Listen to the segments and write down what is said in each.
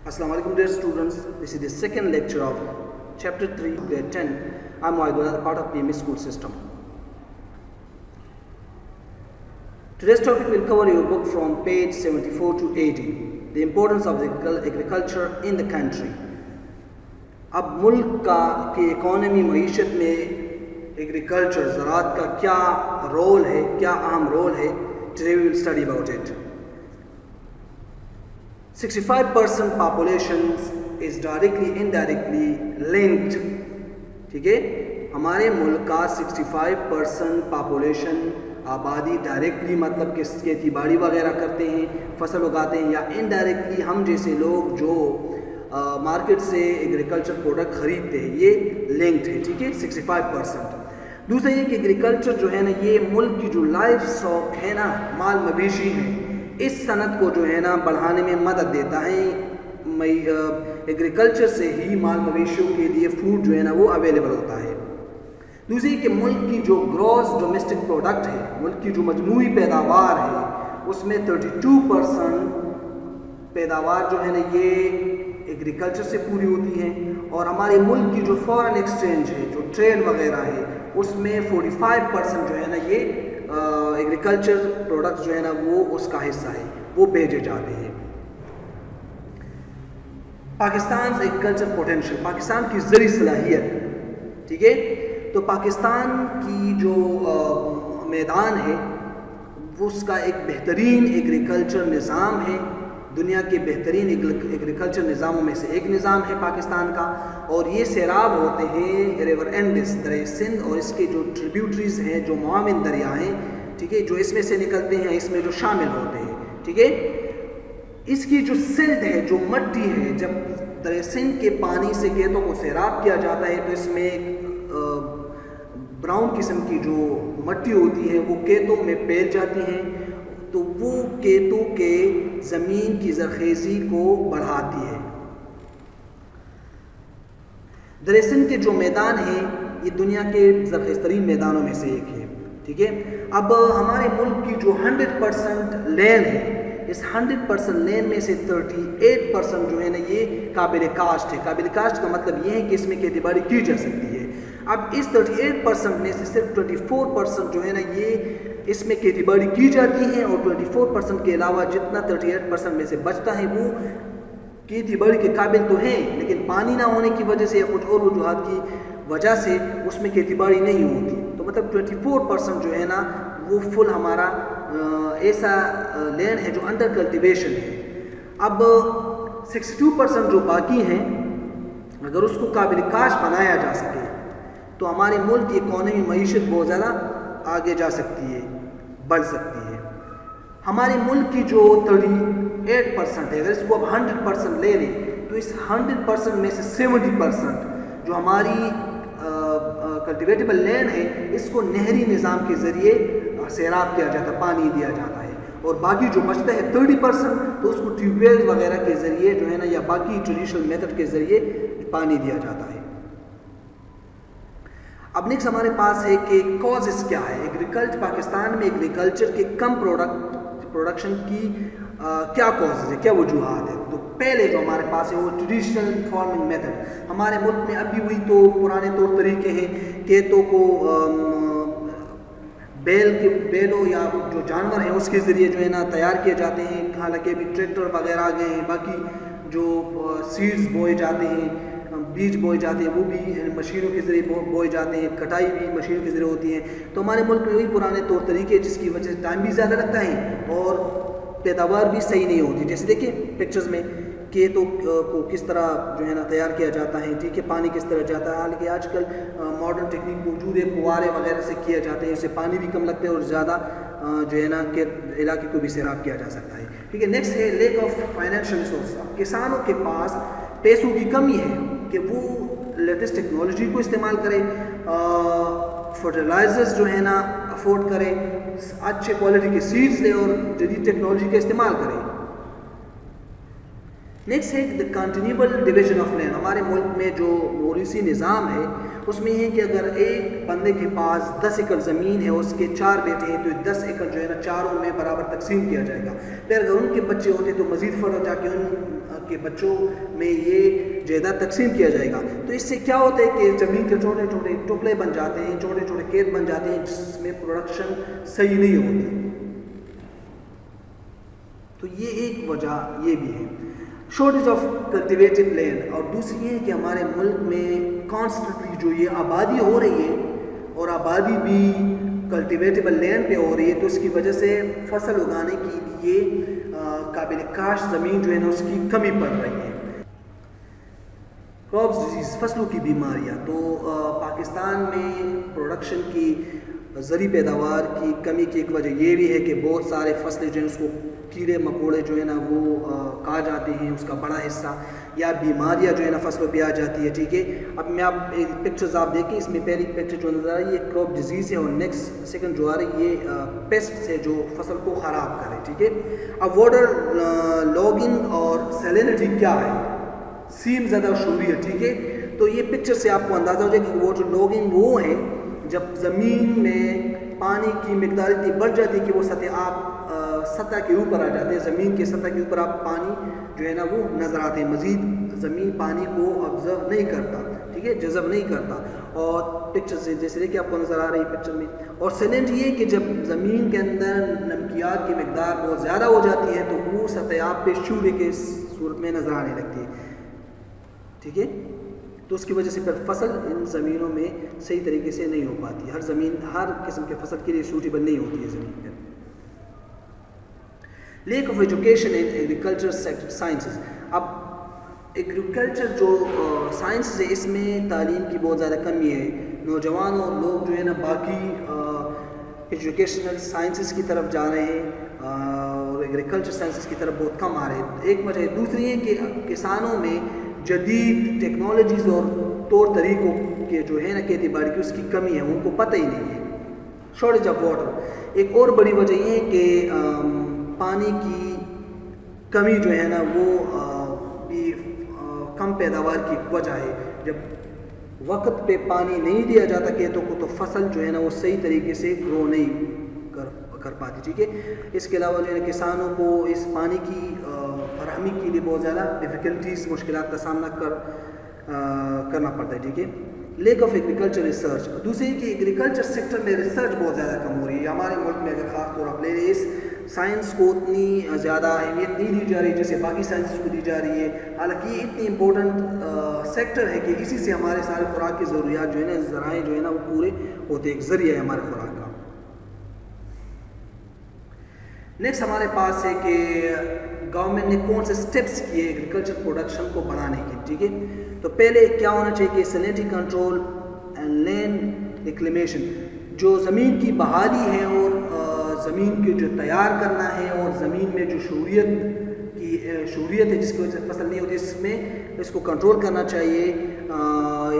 Assalamu alaikum dear students, this is the second lecture of chapter 3 grade 10. I am Waidullah, part of PME school system. Today's topic will cover your book from page 74 to 80, the importance of agriculture in the country. अब मुल्क का की economy मईशत में agriculture ज़राअत का क्या role है, क्या अहम रोल है, today we will study about it. 65% population is directly indirectly linked. ठीक है, हमारे मुल्क का 65% पॉपुलेशन आबादी डायरेक्टली मतलब कि खेती बाड़ी वगैरह करते हैं, फसल उगाते हैं, या इनडायरेक्टली हम जैसे लोग जो मार्केट से एग्रीकल्चर प्रोडक्ट ख़रीदते हैं, ये लिंक्ड है. ठीक है, 65%. दूसरा ये कि एग्रीकल्चर जो है ना, ये मुल्क की जो लाइफ स्टॉक है ना, माल मवेशी है, इस सनत को जो है ना बढ़ाने में मदद देता है. एग्रीकल्चर से ही माल मवेशियों के लिए फूड जो है ना वो अवेलेबल होता है. दूसरी कि मुल्क की जो ग्रॉस डोमेस्टिक प्रोडक्ट है, मुल्क की जो मजमूई पैदावार है, उसमें 32% पैदावार जो है ना ये एग्रीकल्चर से पूरी होती है. और हमारे मुल्क की जो फॉरेन एक्सचेंज है, जो ट्रेड वगैरह है, उसमें 45% जो है ना ये एग्रीकल्चर प्रोडक्ट्स जो है ना वो उसका हिस्सा है, वो भेजे जाते हैं. पाकिस्तान एग्रीकल्चर पोटेंशियल, पाकिस्तान की ज़री सलाहियत. ठीक है, तो पाकिस्तान की जो मैदान है वो उसका एक बेहतरीन एग्रीकल्चर निज़ाम है. दुनिया के बेहतरीन एग्रीकल्चर निज़ामों में से एक निज़ाम है पाकिस्तान का. और ये सैराब होते हैं रिवर एंडिस, दरिया सिंध और इसके जो ट्रिब्यूटरीज़ हैं, जो मुआविन दरिया हैं, ठीक है, जो इसमें से निकलते हैं, इसमें जो शामिल होते हैं. ठीक है, इसकी जो सिल्ट है, जो मट्टी है, जब दरिया सिंध के पानी से खेतों को सैराब किया जाता है तो इसमें एक ब्राउन किस्म की जो मट्टी होती है वो खेतों में फैल जाती हैं, तो वो खेतों के ज़मीन की ज़रख़ेज़ी को बढ़ाती है. दरिया सिंध के जो मैदान हैं ये दुनिया के ज़रख़ेज़ तरीन मैदानों में से एक है. ठीक है, अब हमारे मुल्क की जो 100% लैंड है, इस 100% लैंड में से 38% जो है ना ये काबिल काश्त है. काबिल काश्त का मतलब ये है कि इसमें खेती बाड़ी की जा सकती है. अब इस 38% में से सिर्फ 24% जो है ना ये इसमें खेती बाड़ी की जाती है, और 24% के अलावा जितना 38% में से बचता है वो खेती बाड़ी के काबिल तो हैं, लेकिन पानी ना होने की वजह से या कुछ और वजूहात की वजह से उसमें खेती बाड़ी नहीं होती. तो मतलब 24% जो है ना वो फुल हमारा ऐसा लैंड है जो अंडर कल्टिवेशन है. अब 62% जो बाकी हैं, अगर उसको काबिल काश बनाया जा सके तो हमारे मुल्क की इकोनॉमी मईशत बहुत ज़्यादा आगे जा सकती है, बढ़ सकती है. हमारे मुल्क की जो 38% है, अगर इसको अब 100% ले लें तो इस 100% में से 70% जो हमारी कल्टिवेटेबल लैंड है, इसको नहरी निज़ाम के ज़रिए सैराब किया जाता है, पानी दिया जाता है. और बाकी जो बचता है 30% तो उसको ट्यूबवेल वगैरह के ज़रिए जो है ना, या बाकी ट्रेडिशनल मेथड के ज़रिए पानी दिया जाता है. अब नेक्स्ट हमारे पास है कि कॉजेस क्या है एग्रीकल्चर, पाकिस्तान में एग्रीकल्चर के कम प्रोडक्शन की क्या कॉजेज है, क्या वजूहात है. तो पहले जो हमारे पास है वो ट्रेडिशनल फार्मिंग मेथड. हमारे मुल्क में अभी वही तो पुराने तौर तरीके हैं, खेतों को बैलों या जो जानवर हैं उसके ज़रिए जो है ना तैयार किए जाते हैं. हालांकि अभी ट्रैक्टर वगैरह आ गए हैं, बाकी जो सीड्स बोए जाते हैं, बीज बोए जाते हैं, वो भी मशीनों के ज़रिए बोए जाते हैं, कटाई भी मशीनों के ज़रिए होती है. तो हमारे मुल्क में वही पुराने तौर तरीके, जिसकी वजह से टाइम भी ज़्यादा लगता है और पैदावार भी सही नहीं होती. जैसे देखिए पिक्चर्स में खेतों को किस तरह जो है ना तैयार किया जाता है. ठीक है, पानी किस तरह जाता है. हालांकि आजकल मॉडर्न टेक्निक मौजूद है, फुवारे वगैरह से किया जाते हैं, इससे पानी भी कम लगता है और ज़्यादा जो है ना के इलाके को भी सैराब किया जा सकता है. ठीक है, नेक्स्ट है लेक ऑफ फाइनेंशियल रिसोर्स. किसानों के पास पैसों की कमी है कि वो लेटेस्ट टेक्नोलॉजी को इस्तेमाल करें, फर्टिलाइजर्स जो है ना अफोर्ड करें, अच्छे क्वालिटी के सीड्स लें और जदीद टेक्नोलॉजी का इस्तेमाल करें. نیکسٹ ہے دا کنٹینیوبل ڈویژن آف لینڈ. ہمارے ملک میں جو موریثی نظام ہے اس میں یہ ہے کہ اگر ایک بندے کے پاس 10 ایکڑ زمین ہے، اس کے 4 بیٹے ہیں، تو 10 ایکڑ جو ہے نا چاروں میں برابر تقسیم کیا جائے گا. پھر اگر ان کے بچے ہوتے تو مزید فرق جا کے ان کے بچوں میں یہ جائیداد تقسیم کیا جائے گا. تو اس سے کیا ہوتا ہے کہ زمین کے چھوٹے چھوٹے ٹکڑے بن جاتے ہیں، چھوٹے چھوٹے کھیت بن جاتے ہیں جس میں پروڈکشن صحیح نہیں ہوتی. تو یہ ایک وجہ یہ بھی ہے شارٹیج آف کلٹیویٹڈ لینڈ. اور دوسری یہ ہے کہ ہمارے ملک میں کانسٹنٹلی جو یہ آبادی ہو رہی ہے اور آبادی بھی کلٹیویٹیبل لینڈ پہ ہو رہی ہے، تو اس کی وجہ سے فصل اگانے کے لیے قابل کاشت زمین جو ہے نا اس کی کمی پڑ رہی ہے. کراپس ڈیزیز، فصلوں کی بیماریاں. تو پاکستان میں پروڈکشن کی زرعی پیداوار کی کمی کی ایک وجہ یہ بھی ہے کہ بہت سارے فصلیں جو ہیں اس کو کیڑے مکوڑے جو ہے نا وہ کھا جاتے ہیں، اس کا بڑا حصہ، یا بیماریاں جو ہے نا فصلوں پہ آ جاتی ہے. ٹھیک ہے، اب میں آپ پکچرز آپ دیکھیں، اس میں پہلی پکچر جو نظر آ رہی ہے یہ کراپ ڈیزیز ہے، اور نیکسٹ سیکنڈ جو آ رہی ہے یہ پیسٹ ہے جو فصل کو خراب کرے. ٹھیک ہے، اب واٹر لاگنگ اور سیلینٹی کیا ہے؟ سیم زیادہ شعوریت. ٹھیک ہے، تو یہ پکچر سے آپ کو اندازہ ہو جائے کہ واٹر لاگنگ وہ ہے جب زمین میں پانی کی مقدار اتنی بڑھ جاتی ہے کہ وہ سطح کے اوپر آ جاتے ہیں، زمین کے سطح کے اوپر آپ پانی جو ہے نا وہ نظر آتے ہیں، مزید زمین پانی کو آبزرو نہیں کرتا. ٹھیک ہے، جذب نہیں کرتا. اور پکچر سے جیسے کہ آپ کو نظر آ رہی ہے پکچر میں. اور سیلنٹ یہ کہ جب زمین کے اندر نمکیات کی مقدار بہت زیادہ ہو جاتی ہے تو وہ سطح آپ پہ شورے کے صورت میں نظر آنے لگتی ہے. ٹھیک ہے، تو اس کی وجہ سے پھر فصل ان زمینوں میں صحیح طریقے سے نہیں ہو پاتی. ہر زمین ہر قسم کے فصل کے لیے سوٹیبل نہیں ہوتی ہے زمین پہ. Lack of education in agriculture sciences. اب ایگریکلچر جو سائنسز ہے اس میں تعلیم کی بہت زیادہ کمی ہے. نوجوان اور لوگ جو ہے نا باقی ایجوکیشنل سائنسز کی طرف جا رہے ہیں اور ایگریکلچر سائنسز کی طرف بہت کم آ رہے ہیں. ایک وجہ دوسری ہے کہ کسانوں میں جدید ٹیکنالوجیز اور طور طریقوں کے جو ہے نا کھیتی باڑی کی اس کی کمی ہے، ان کو پتہ ہی نہیں ہے. Shortage of water. ایک اور بڑی وجہ یہ ہے کہ پانی کی کمی جو ہے نا وہ بھی کم پیداوار کی وجہ ہے. جب وقت پہ پانی نہیں دیا جاتا کھیتوں کو تو فصل جو ہے نا وہ صحیح طریقے سے گرو نہیں کر پاتی. ٹھیک ہے، اس کے علاوہ جو ہے کسانوں کو اس پانی کی فراہمی کے لیے بہت زیادہ ڈیفیکلٹیز، مشکلات کا سامنا کرنا پڑتا ہے. ٹھیک ہے، لیک آف ایگریکلچر ریسرچ. دوسری کہ ایگریکلچر سیکٹر میں ریسرچ بہت زیادہ کم ہو رہی ہے. ہمارے ملک میں اگر خاص طور آپ لے رہے اس سائنس کو اتنی زیادہ اہمیت نہیں دی جا رہی جیسے باقی سائنسز کو دی جا رہی ہے. حالانکہ یہ اتنی امپورٹنٹ سیکٹر ہے کہ اسی سے ہمارے سارے خوراک کی ضروریات جو ہے نا، ذرائع جو ہے نا وہ پورے ہوتے ہیں، ایک ذریعہ ہے ہمارے خوراک کا. نیکسٹ ہمارے پاس ہے کہ گورنمنٹ نے کون سے سٹیپس کیے ایگریکلچر پروڈکشن کو بڑھانے کے. ٹھیک ہے، تو پہلے کیا ہونا چاہیے کہ سیلینٹی کنٹرول اینڈ لینڈ ریکلیمیشن. جو زمین کی بحالی ہے اور زمین کے جو تیار کرنا ہے اور زمین میں جو شعوریت ہے جس کی وجہ سے فصل نہیں ہوتی، اس میں اس کو کنٹرول کرنا چاہیے.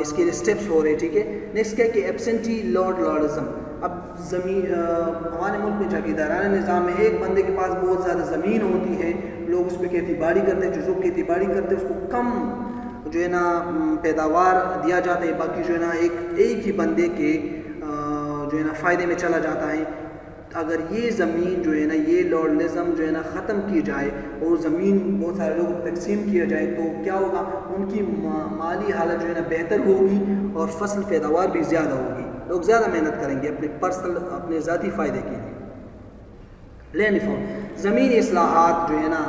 اس کے لیے سٹیپس ہو رہے ہیں. ٹھیک ہے، نیکسٹ کیا کہ ایبسینٹی لارڈزم. اب زمین ہمارے ملک میں جاگیردارانہ نظام میں ایک بندے کے پاس بہت زیادہ زمین ہوتی ہے، لوگ اس پہ کھیتی باڑی کرتے ہیں، جو لوگ کھیتی باڑی کرتے ہیں اس کو کم جو ہے نا پیداوار دیا جاتا ہے، باقی جو ہے نا ایک ہی بندے کے جو ہے نا فائدے میں چلا جاتا ہے. اگر یہ زمین جو ہے نا یہ لارڈزم جو ہے نا ختم کی جائے اور زمین بہت سارے لوگوں کو تقسیم کیا جائے تو کیا ہوگا، ان کی مالی حالت جو ہے نا بہتر ہوگی اور فصل پیداوار بھی زیادہ ہوگی. لوگ زیادہ محنت کریں گے اپنے ذاتی فائدے کے لیے. Land reform. زمینی اصلاحات جو ہے نا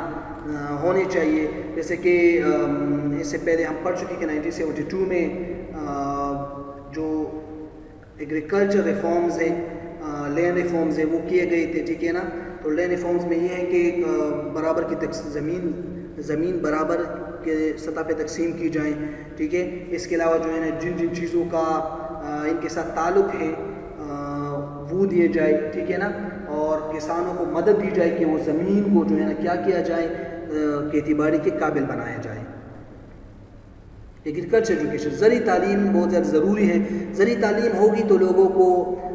ہونے چاہیے، جیسے کہ اس سے پہلے ہم پڑھ چکے کہ 1972 میں جو ایگریکلچر ریفارمز ہیں، لینڈ ریفارمز ہیں وہ کیے گئے تھے. ٹھیک ہے نا، تو لینڈ ریفارمز میں یہ ہے کہ برابر کی زمین برابر کے سطح پہ تقسیم کی جائیں. ٹھیک ہے، اس کے علاوہ جو ہے نا جن چیزوں کا ان کے ساتھ تعلق ہے وہ دیے جائے. ٹھیک ہے نا، اور کسانوں کو مدد دی جائے کہ وہ زمین کو جو ہے نا کیا کیا جائے، کھیتی باڑی کے قابل بنایا جائے. Agriculture education. زرعی تعلیم بہت زیادہ ضروری ہے. زرعی تعلیم ہوگی تو لوگوں کو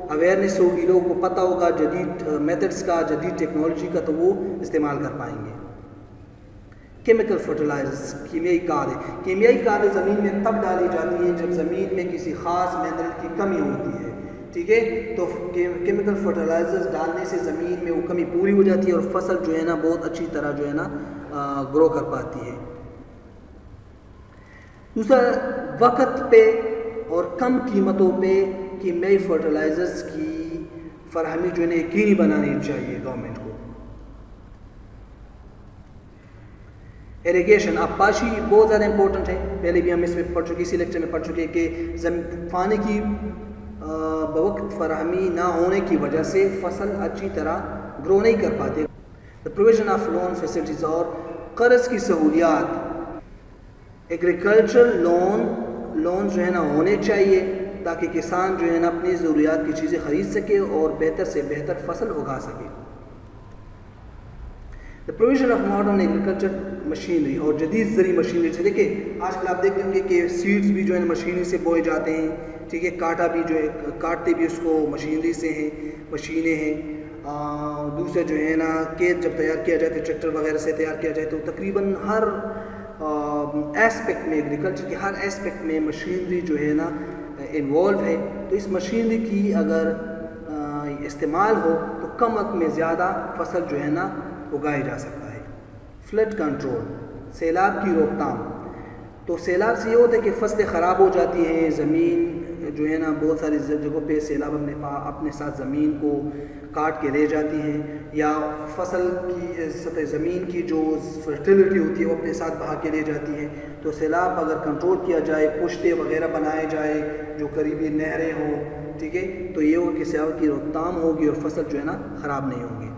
اویئرنیس ہوگی، لوگوں کو پتہ ہوگا جدید میتھڈس کا، جدید ٹیکنالوجی کا، تو وہ استعمال کر پائیں گے. केमिकल फर्टिलाइजर्स कीमियाई खादें, कीमियाई खादें ज़मीन में तब डाली जाती हैं जब ज़मीन में किसी ख़ास मिनरल की कमी होती है, ठीक है। तो केमिकल फर्टिलाइजर्स डालने से ज़मीन में वो कमी पूरी हो जाती है और फसल जो है ना बहुत अच्छी तरह जो है ना ग्रो कर पाती है। दूसरा, वक्त पे और कम कीमतों पे कीमियाई फर्टिलाइजर्स की फराहमी जो है ना यकीनी बनानी चाहिए गवर्नमेंट को। इरिगेशन, आबपाशी बहुत ज़्यादा इंपॉर्टेंट है, पहले भी हम इसमें पढ़ चुके, इसी लेक्चर में पढ़ चुके कि पानी की बवक्त फराहमी ना होने की वजह से फसल अच्छी तरह ग्रो नहीं कर पाते। The provision of loan facilities और कर्ज की सहूलियात, एग्रीकल्चर लोन जो है ना होने चाहिए ताकि किसान जो है ना अपनी ज़रूरियात की चीज़ें ख़रीद सके और बेहतर से बेहतर फसल उगा सके। The provision of modern agriculture machinery और जदीद ज़री मशीनरी से, देखिए आजकल आप देखते होंगे कि सीड्स भी जो है मशीनरी से बोए जाते हैं, ठीक है। काटा भी जो है काटते भी उसको मशीनरी से हैं, मशीनें हैं। दूसरा जो है ना खेत जब तैयार किया जाए तो ट्रैक्टर वगैरह से तैयार किया जाए, तो तकरीबन हर एस्पेक्ट में, एग्रीकल्चर के हर एस्पेक्ट में मशीनरी जो है ना इन्वॉल्व है। तो इस मशीनरी की अगर इस्तेमाल हो तो कम वक्त में ज़्यादा फसल जो है ना उगाई जा सकता है। फ्लड कंट्रोल, सैलाब की रोकथाम, तो सैलाब से ये होता है कि फसलें ख़राब हो जाती हैं, ज़मीन जो है ना बहुत सारी जगहों पे सैलाब अपने साथ ज़मीन को काट के ले जाती हैं, या फसल की सतह ज़मीन की जो फर्टिलिटी होती है वो अपने साथ बहा के ले जाती है। तो सैलाब अगर कंट्रोल किया जाए, पुश्ते वगैरह बनाए जाए जो करीबी नहरें हों, ठीक है, तो ये हो कि सैलाब की रोकथाम होगी और फसल जो है ना ख़राब नहीं होगी।